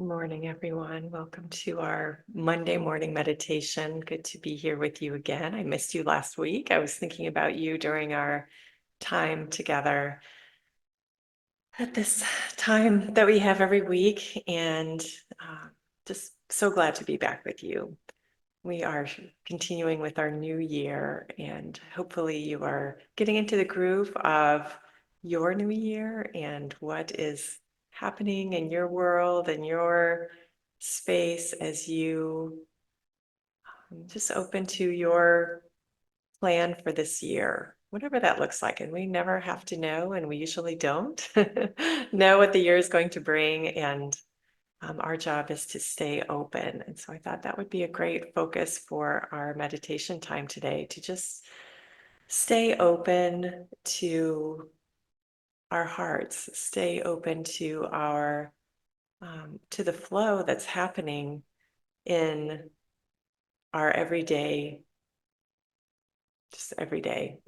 Morning, everyone. Welcome to our Monday morning meditation. Good to be here with you again. I missed you last week. I was thinking about you during our time together at this time that we have every week, and just so glad to be back with you. We are continuing with our new year, and hopefully, you are getting into the groove of your new year and what is happening in your world and your space as you just open to your plan for this year, whatever that looks like. And we never have to know, and we usually don't know what the year is going to bring. And our job is to stay open. And so I thought that would be a great focus for our meditation time today, to just stay open to our hearts, stay open to our to the flow that's happening in our everyday, just every day,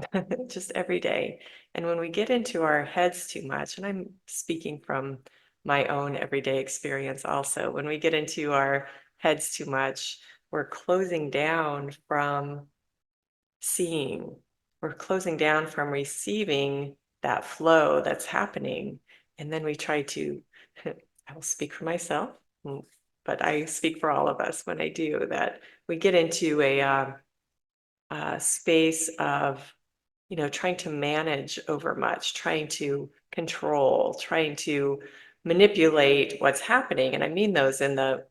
just every day. And when we get into our heads too much, and I'm speaking from my own everyday experience also, when we get into our heads too much, we're closing down from seeing, we're closing down from receiving that flow that's happening. And then we try to, I will speak for myself, but I speak for all of us when I do that, we get into a space of, trying to manage over much, trying to control, trying to manipulate what's happening. And I mean those in the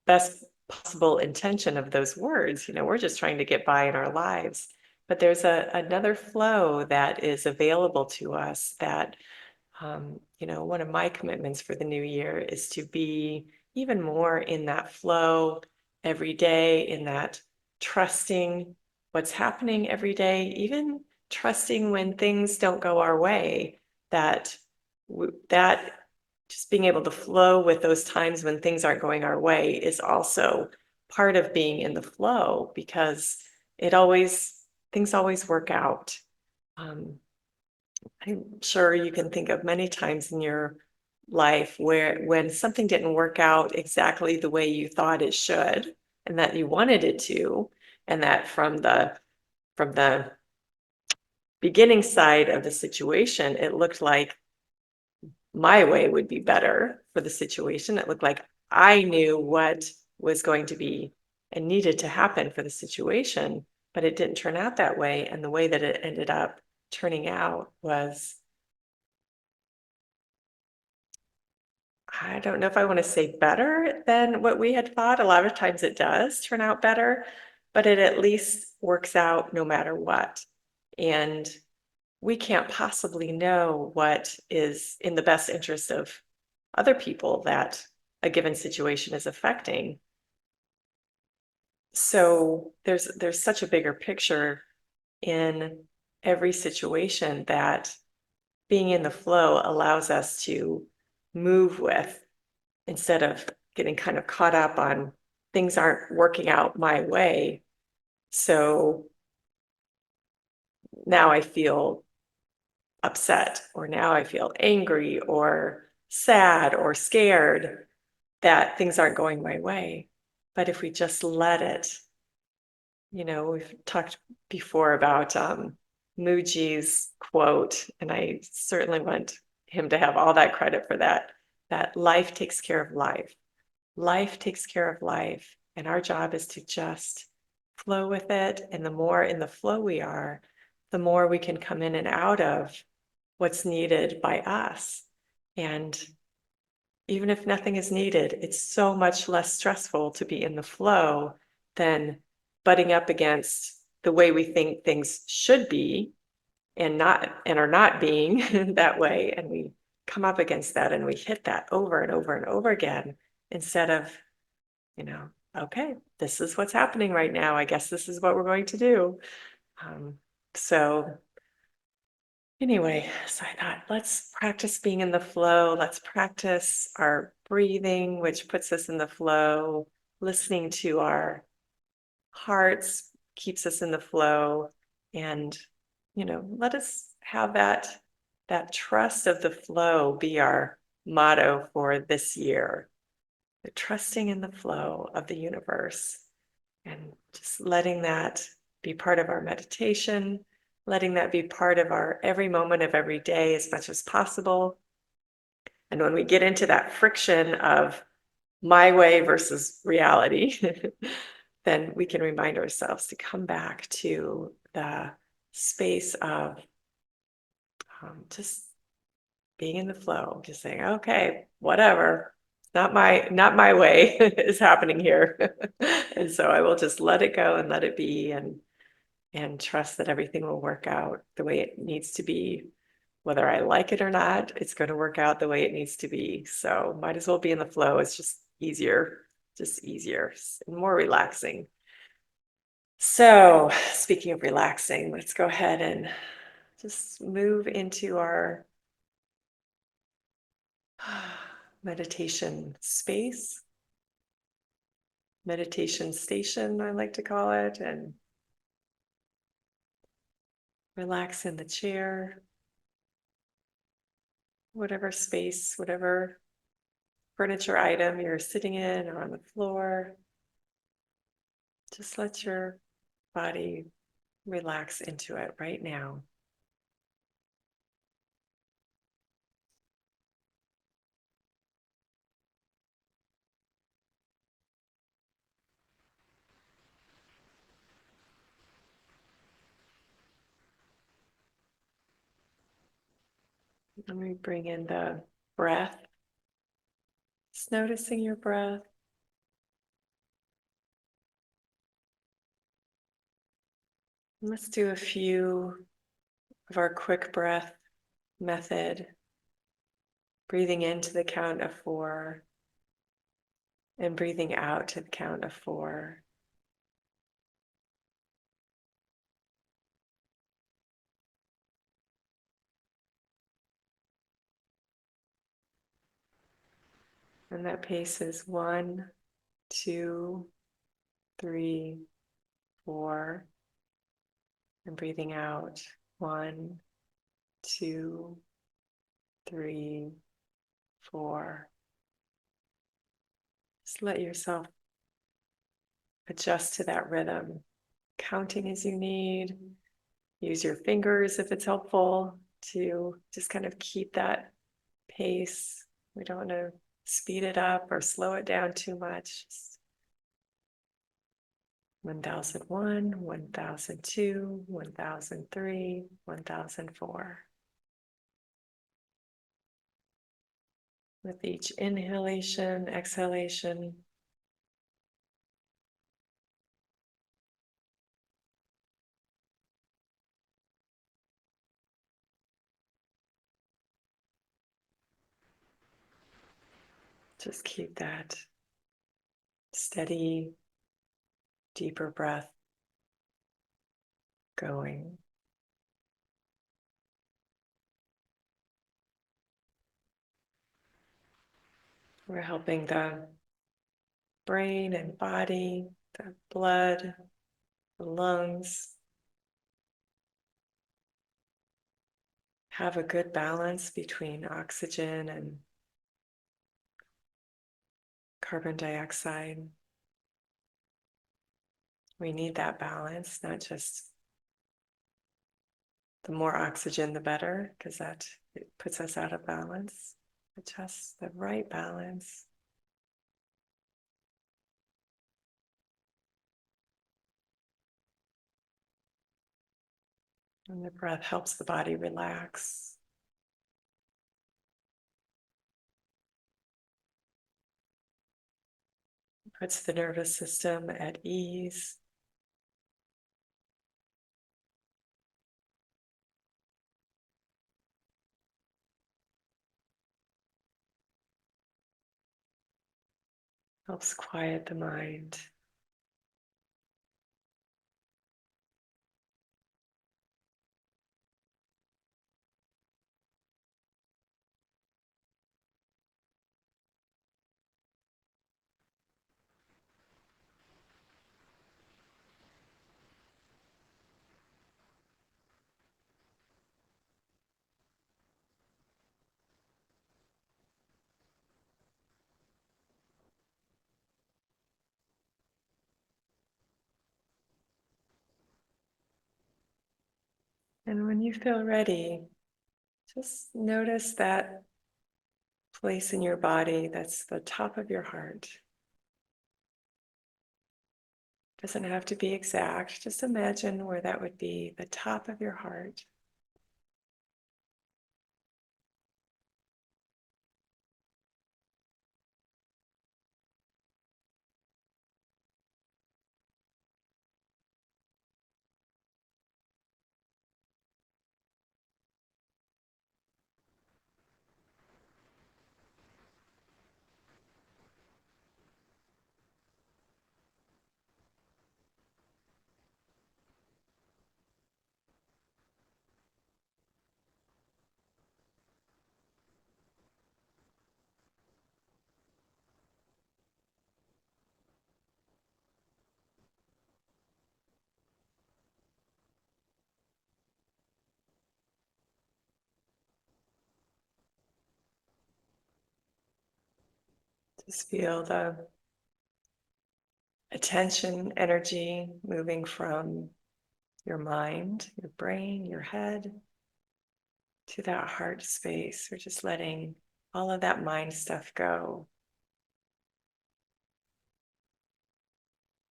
best possible intention of those words. We're just trying to get by in our lives. But there's another flow that is available to us that, one of my commitments for the new year is to be even more in that flow every day, in that trusting what's happening every day, even trusting when things don't go our way, that that just being able to flow with those times when things aren't going our way is also part of being in the flow, because it always things always work out. Um, I'm sure you can think of many times in your life where when something didn't work out exactly the way you thought it should and that you wanted it to, and that from the beginning side of the situation, it looked like my way would be better for the situation. It looked like I knew what was going to be and needed to happen for the situation, but it didn't turn out that way. And the way that it ended up turning out was, I don't know if I want to say better than what we had thought. A lot of times it does turn out better, but it at least works out no matter what. And we can't possibly know what is in the best interest of other people that a given situation is affecting. So there's such a bigger picture in every situation that being in the flow allows us to move with, instead of getting kind of caught up on things aren't working out my way. So now I feel upset, or now I feel angry or sad or scared that things aren't going my way. But if we just let it, we've talked before about Muji's quote, and I certainly want him to have all that credit for that, that life takes care of life. Life takes care of life. And our job is to just flow with it. And the more in the flow we are, the more we can come in and out of what's needed by us. And even if nothing is needed, it's so much less stressful to be in the flow than butting up against the way we think things should be and are not being that way. And we come up against that and we hit that over and over and over again, instead of, okay, this is what's happening right now. I guess this is what we're going to do. So anyway, so I thought, let's practice being in the flow. Let's practice our breathing, which puts us in the flow. Listening to our hearts keeps us in the flow. And, let us have that trust of the flow be our motto for this year. trusting in the flow of the universe and just letting that be part of our meditation, letting that be part of our every moment of every day as much as possible. And when we get into that friction of my way versus reality, then we can remind ourselves to come back to the space of just being in the flow, just saying, okay, whatever, not my way is happening here. And so I will just let it go and let it be and trust that everything will work out the way it needs to be. Whether I like it or not, it's going to work out the way it needs to be. So might as well be in the flow. It's just easier and more relaxing. So speaking of relaxing, let's go ahead and just move into our meditation space, meditation station, I like to call it, and relax in the chair, whatever space, whatever furniture item you're sitting in or on the floor. Just let your body relax into it right now. Let me bring in the breath. Just noticing your breath. Let's do a few of our quick breath method. Breathing into the count of 4 and breathing out to the count of 4. And that pace is 1, 2, 3, 4. And breathing out 1, 2, 3, 4. Just let yourself adjust to that rhythm, counting as you need. Use your fingers if it's helpful to just kind of keep that pace. We don't want to speed it up or slow it down too much. 1001, 1002, 1003, 1004. With each inhalation, exhalation, just keep that steady, deeper breath going. We're helping the brain and body, the blood, the lungs have a good balance between oxygen and carbon dioxide. We need that balance, not just the more oxygen, the better, because it puts us out of balance, but just the right balance. And the breath helps the body relax. Puts the nervous system at ease. Helps quiet the mind. And when you feel ready, just notice that place in your body that's the top of your heart. Doesn't have to be exact, just imagine where that would be, the top of your heart. Just feel the attention, energy moving from your mind, your brain, your head to that heart space. We're just letting all of that mind stuff go.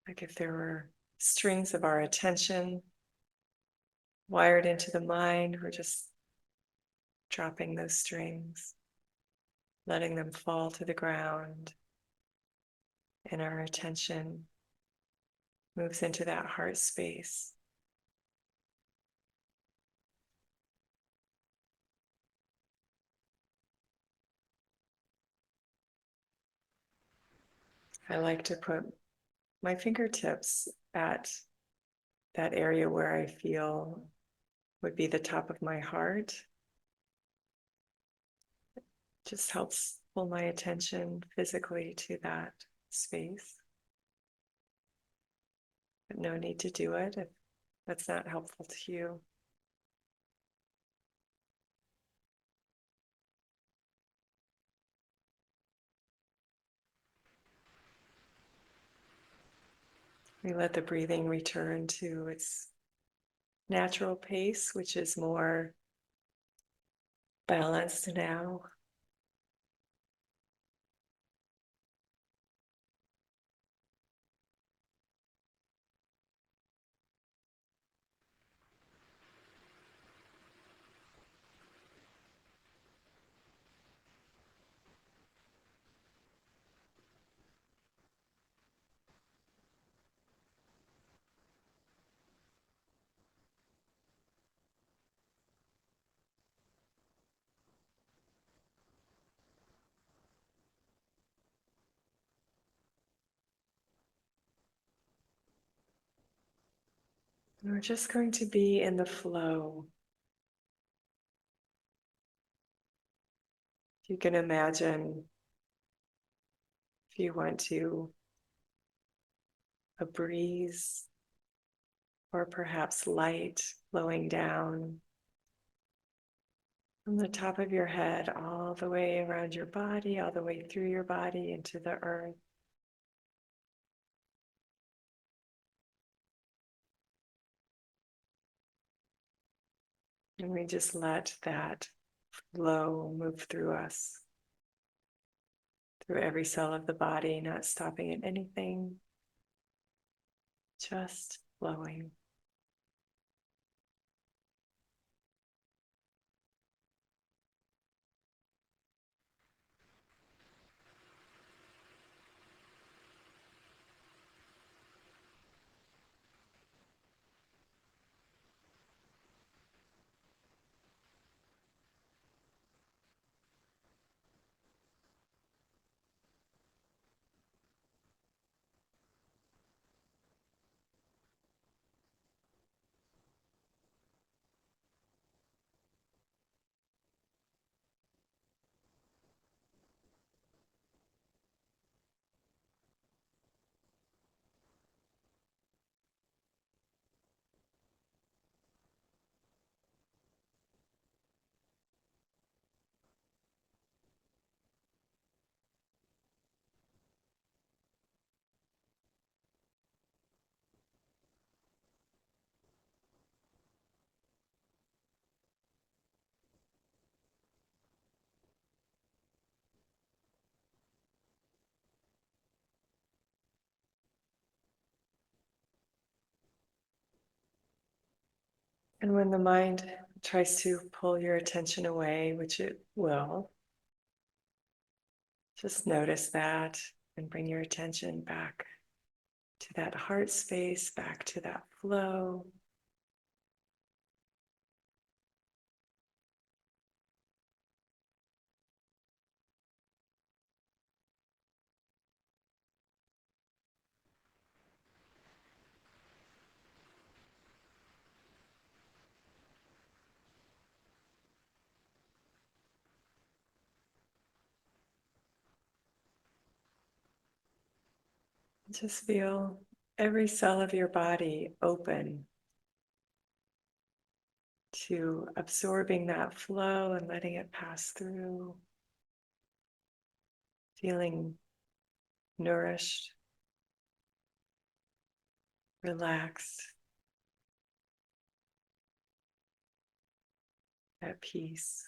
Like if there were strings of our attention wired into the mind, we're just dropping those strings, letting them fall to the ground, and our attention moves into that heart space. I like to put my fingertips at that area where I feel would be the top of my heart. Just helps pull my attention physically to that space. But no need to do it if that's not helpful to you. We let the breathing return to its natural pace, which is more balanced now. And we're just going to be in the flow. You can imagine, if you want to, a breeze or perhaps light flowing down from the top of your head all the way around your body, all the way through your body into the earth. And we just let that flow move through us, through every cell of the body, not stopping at anything, just flowing. And when the mind tries to pull your attention away, which it will, just notice that and bring your attention back to that heart space, back to that flow. Just feel every cell of your body open to absorbing that flow and letting it pass through, feeling nourished, relaxed, at peace.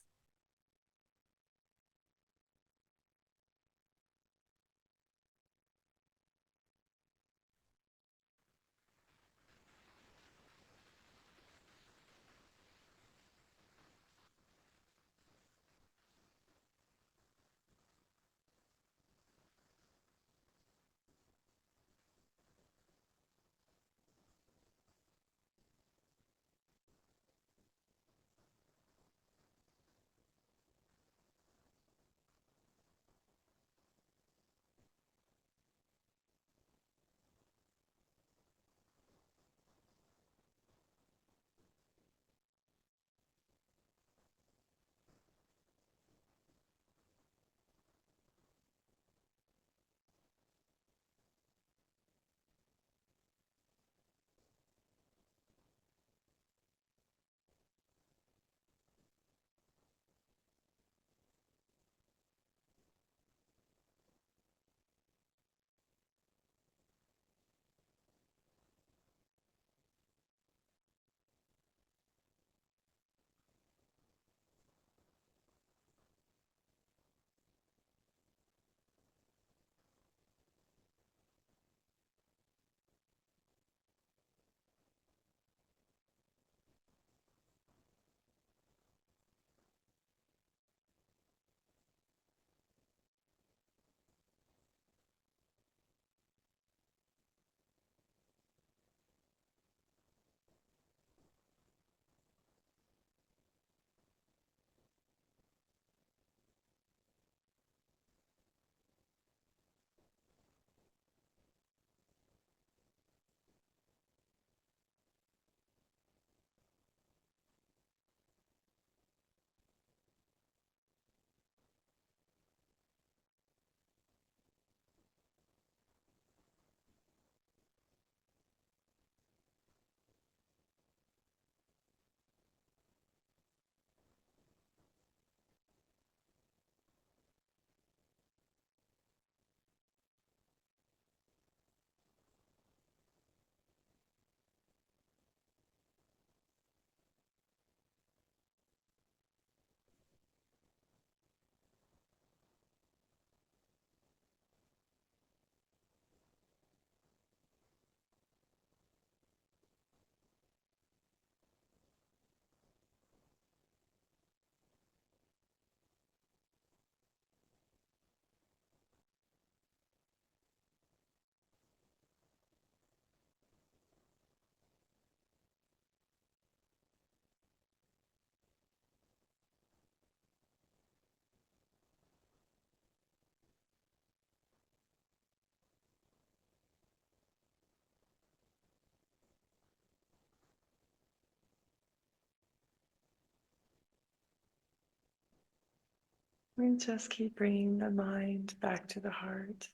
And just keep bringing the mind back to the heart,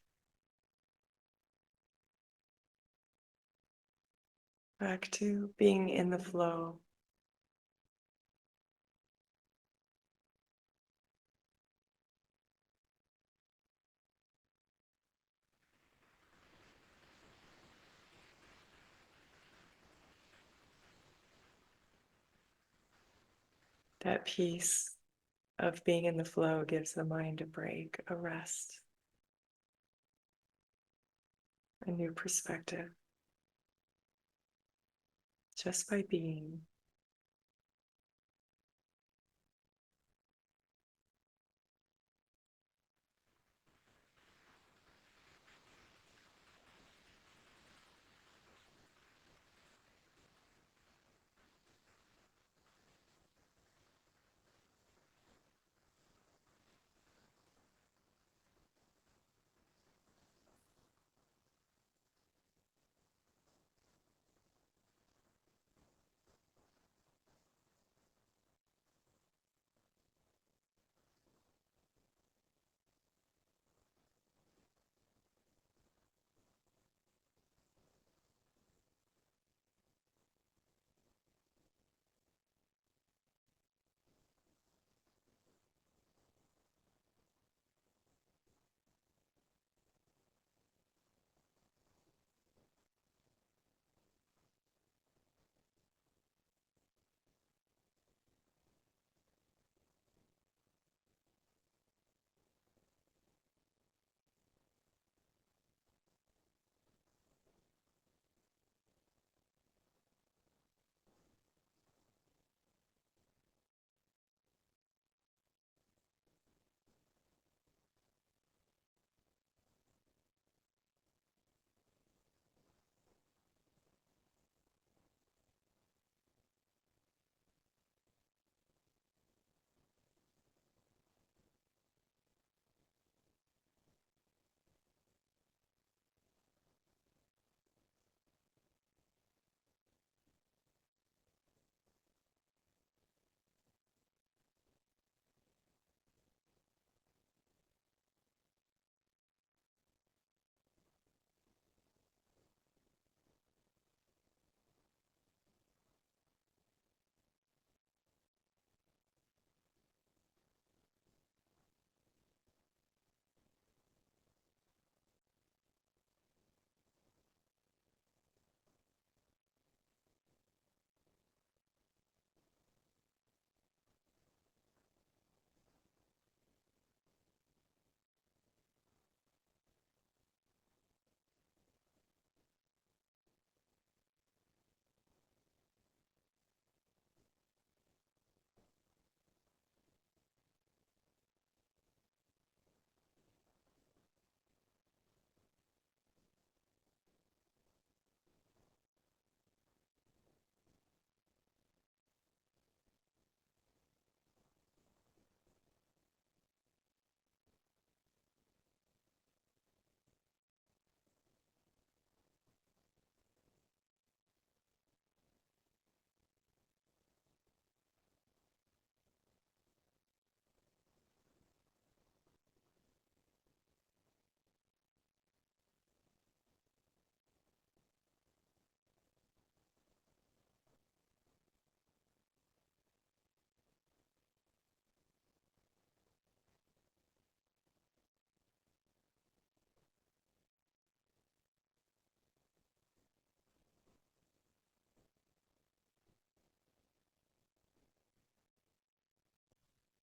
back to being in the flow. That peace of being in the flow gives the mind a break, a rest, a new perspective, just by being.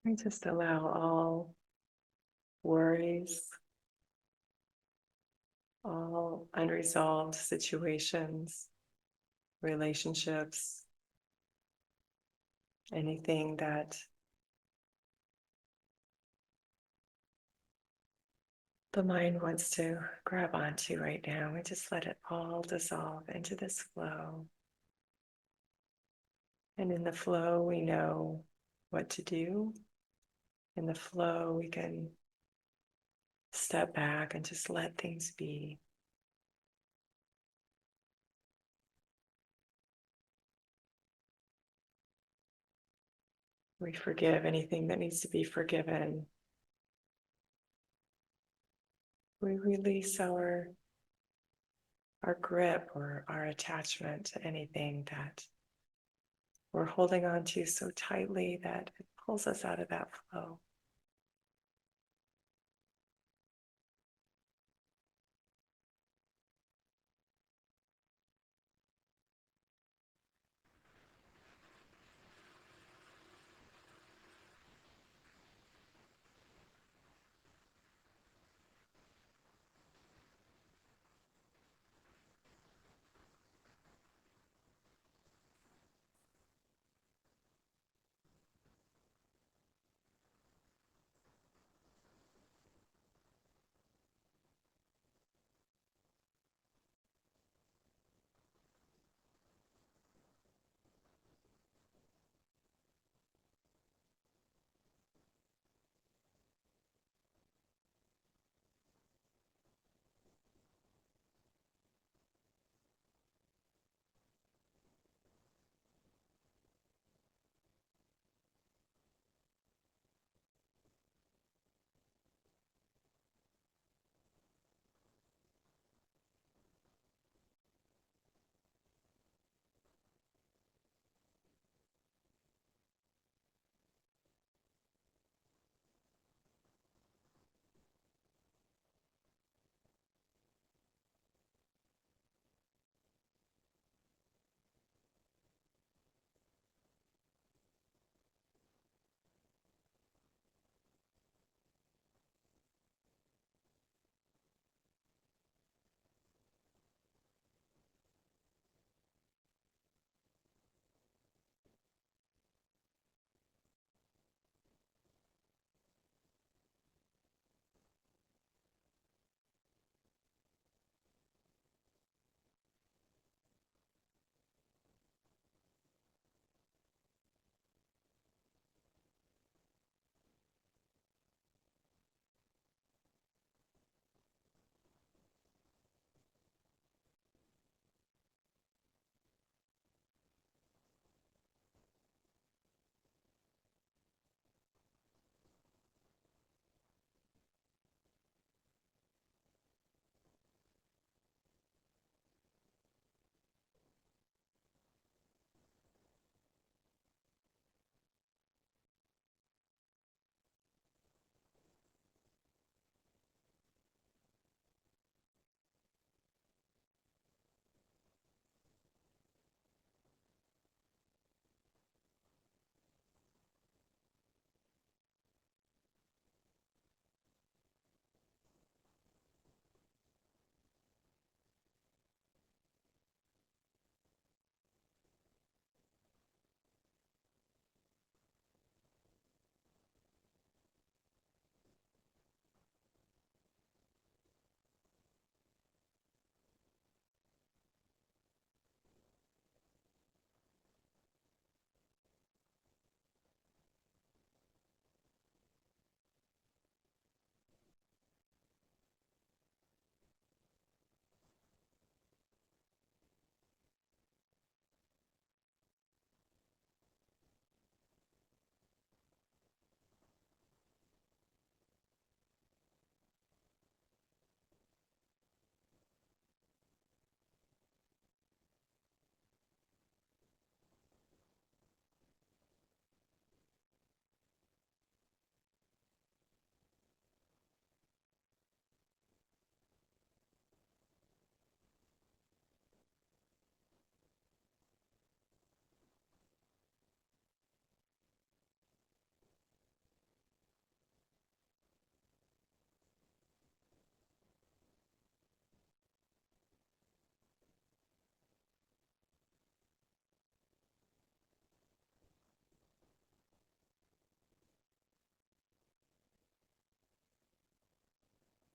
I just allow all worries, all unresolved situations, relationships, anything that the mind wants to grab onto right now. We just let it all dissolve into this flow. And in the flow, we know what to do. In the flow, we can step back and just let things be. We forgive anything that needs to be forgiven. We release our grip or our attachment to anything that we're holding on to so tightly that it pulls us out of that flow.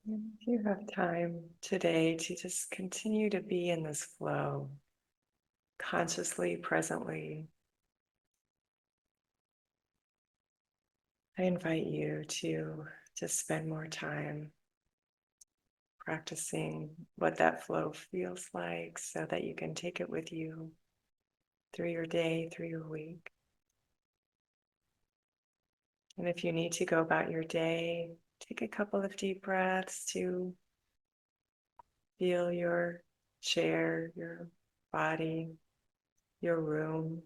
And if you have time today to just continue to be in this flow, consciously, presently, I invite you to just spend more time practicing what that flow feels like so that you can take it with you through your day, through your week. And if you need to go about your day, take a couple of deep breaths to feel your chair, your body, your room.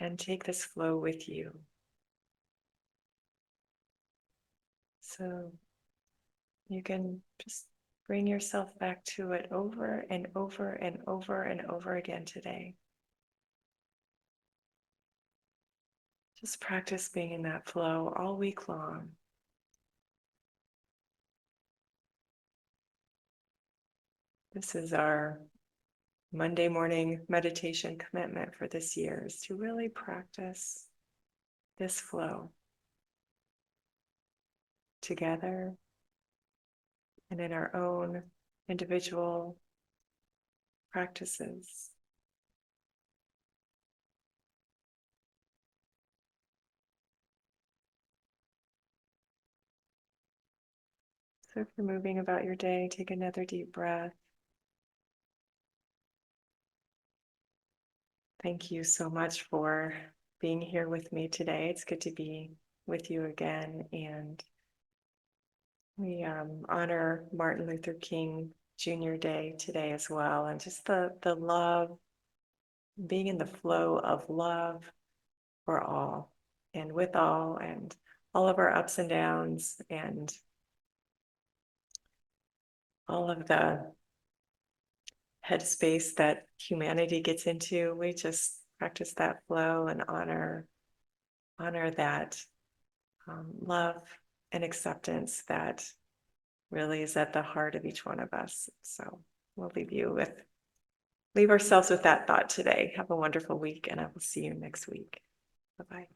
And take this flow with you. So you can just bring yourself back to it over and over and over and over again today. Just practice being in that flow all week long. This is our Monday morning meditation commitment for this year, is to really practice this flow together and in our own individual practices. So if you're moving about your day, take another deep breath. Thank you so much for being here with me today. It's good to be with you again. And we honor Martin Luther King Jr. Day today as well. And just the love, being in the flow of love for all and with all, and all of our ups and downs and all of the headspace that humanity gets into. We just practice that flow and honor that love and acceptance that really is at the heart of each one of us. So we'll leave ourselves with that thought today. Have a wonderful week, and I will see you next week. Bye-bye.